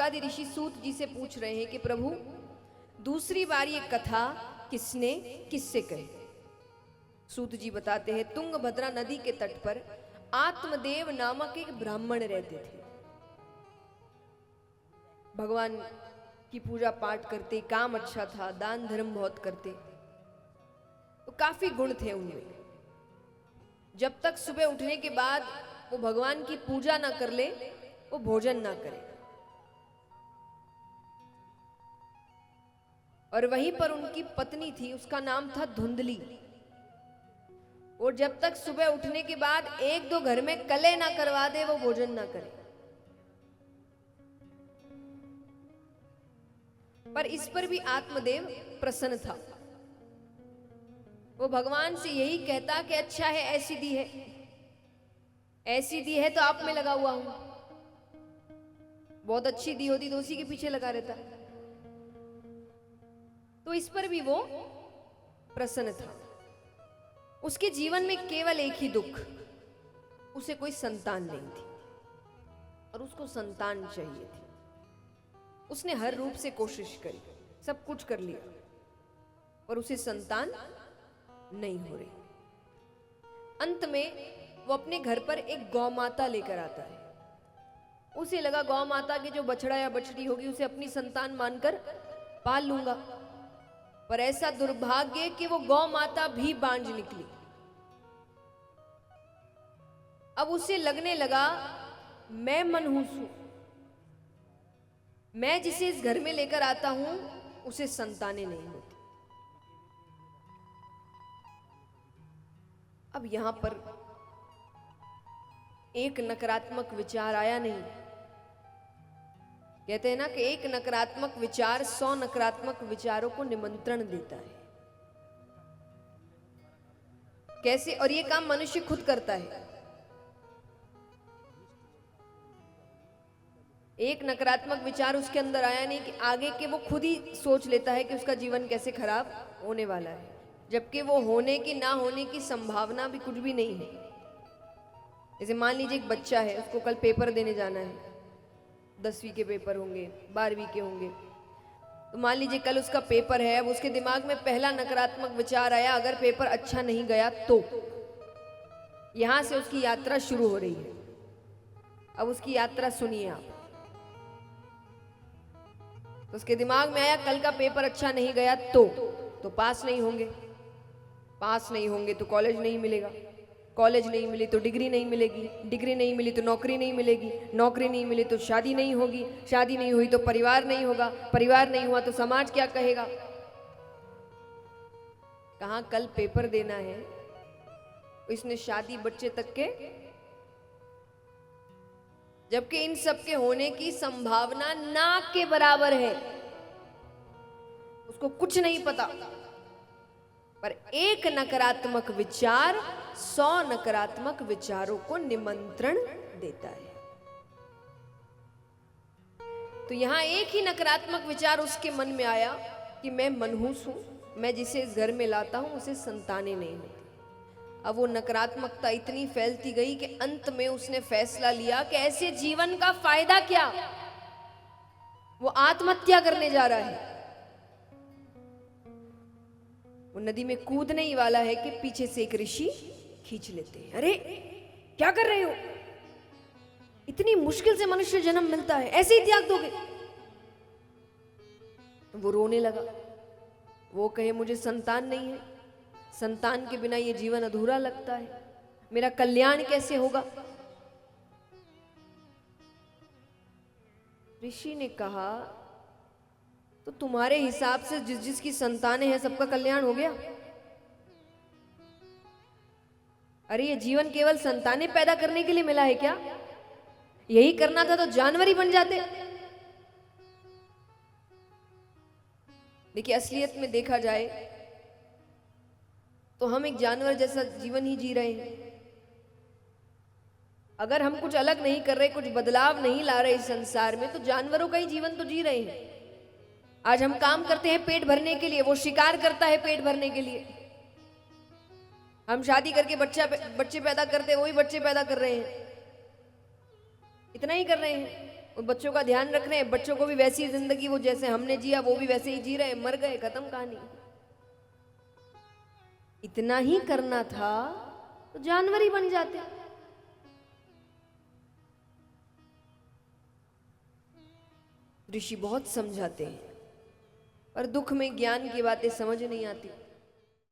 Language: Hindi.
सनकादि ऋषि सूत जी से पूछ रहे हैं कि प्रभु दूसरी बार ये कथा किसने किससे कही। सूत जी बताते हैं तुंगभद्रा नदी के तट पर आत्मदेव नामक एक ब्राह्मण रहते थे। भगवान की पूजा पाठ करते, काम अच्छा था, दान धर्म बहुत करते, तो काफी गुण थे उनमें। जब तक सुबह उठने के बाद वो भगवान की पूजा ना कर ले, वो भोजन ना करे। और वहीं पर उनकी पत्नी थी, उसका नाम था धुंधली। और जब तक सुबह उठने के बाद एक दो घर में कले ना करवा दे, वो भोजन ना करे। पर इस पर भी आत्मदेव प्रसन्न था। वो भगवान से यही कहता कि अच्छा है, ऐसी दी है, ऐसी दी है तो आप में लगा हुआ हूं। बहुत अच्छी दी होती तो उसी के पीछे लगा रहता। तो इस पर भी वो प्रसन्न था। उसके जीवन में केवल एक ही दुख, उसे कोई संतान नहीं थी और उसको संतान चाहिए थी। उसने हर रूप से कोशिश करी, सब कुछ कर लिया, पर उसे संतान नहीं हो रही। अंत में वो अपने घर पर एक गौ माता लेकर आता है। उसे लगा गौ माता के जो बछड़ा या बछड़ी होगी उसे अपनी संतान मानकर पाल लूंगा। पर ऐसा दुर्भाग्य कि वो गौ माता भी बांझ निकली। अब उसे लगने लगा मैं मनहूस हूं, मैं जिसे इस घर में लेकर आता हूं उसे संतानें नहीं होती। अब यहां पर एक नकारात्मक विचार आया नहीं। कहते हैं ना कि एक नकारात्मक विचार 100 नकारात्मक विचारों को निमंत्रण देता है। कैसे? और ये काम मनुष्य खुद करता है। एक नकारात्मक विचार उसके अंदर आया नहीं कि आगे के वो खुद ही सोच लेता है कि उसका जीवन कैसे खराब होने वाला है, जबकि वो होने की ना होने की संभावना भी कुछ भी नहीं है। जैसे मान लीजिए एक बच्चा है, उसको कल पेपर देने जाना है, 10वीं के पेपर होंगे, 12वीं के होंगे। तो मान लीजिए कल उसका पेपर है। अब उसके दिमाग में पहला नकारात्मक विचार आया, अगर पेपर अच्छा नहीं गया तो। यहां से उसकी यात्रा शुरू हो रही है। अब उसकी यात्रा सुनिए आप। तो उसके दिमाग में आया कल का पेपर अच्छा नहीं गया तो पास नहीं होंगे, पास नहीं होंगे तो कॉलेज नहीं मिलेगा, कॉलेज नहीं मिली तो डिग्री नहीं मिलेगी, डिग्री नहीं मिली तो नौकरी नहीं मिलेगी, नौकरी नहीं मिली तो शादी नहीं होगी, शादी नहीं हुई तो परिवार नहीं होगा, परिवार नहीं हुआ तो समाज क्या कहेगा। कहां कल पेपर देना है, इसने शादी बच्चे तक के, जबकि इन सब के होने की संभावना ना के बराबर है। उसको कुछ नहीं पता, पर एक नकारात्मक विचार 100 नकारात्मक विचारों को निमंत्रण देता है। तो यहां एक ही नकारात्मक विचार उसके मन में आया कि मैं मनहूस हूं, मैं जिसे इस घर में लाता हूं उसे संतानें नहीं होती। अब वो नकारात्मकता इतनी फैलती गई कि अंत में उसने फैसला लिया कि ऐसे जीवन का फायदा क्या, वो आत्महत्या करने जा रहा है। वो नदी में कूदने ही वाला है कि पीछे से एक ऋषि खींच लेते हैं। अरे क्या कर रहे हो, इतनी मुश्किल से मनुष्य जन्म मिलता है, ऐसे ही त्याग दोगे? वो रोने लगा। वो कहे मुझे संतान नहीं है, संतान के बिना ये जीवन अधूरा लगता है, मेरा कल्याण कैसे होगा? ऋषि ने कहा तो तुम्हारे हिसाब से जिस जिसकी संतानें हैं सबका कल्याण हो गया? अरे ये जीवन केवल संतानें पैदा करने के लिए मिला है क्या? यही करना था तो जानवर ही बन जाते। देखिए असलियत में देखा जाए तो हम एक जानवर जैसा जीवन ही जी रहे हैं। अगर हम कुछ अलग नहीं कर रहे, कुछ बदलाव नहीं ला रहे इस संसार में, तो जानवरों का ही जीवन तो जी रहे हैं। आज हम काम करते हैं पेट भरने के लिए, वो शिकार करता है पेट भरने के लिए। हम शादी करके बच्चे पैदा करते हैं, वही बच्चे पैदा कर रहे हैं, इतना ही कर रहे हैं। उन बच्चों का ध्यान रख रहे हैं, बच्चों को भी वैसी जिंदगी वो जैसे हमने जिया वो भी वैसे ही जी रहे, मर गए, खत्म कहानी। इतना ही करना था तो जानवर ही बन जाते। ऋषि बहुत समझाते हैं पर दुख में ज्ञान की बातें समझ नहीं आती।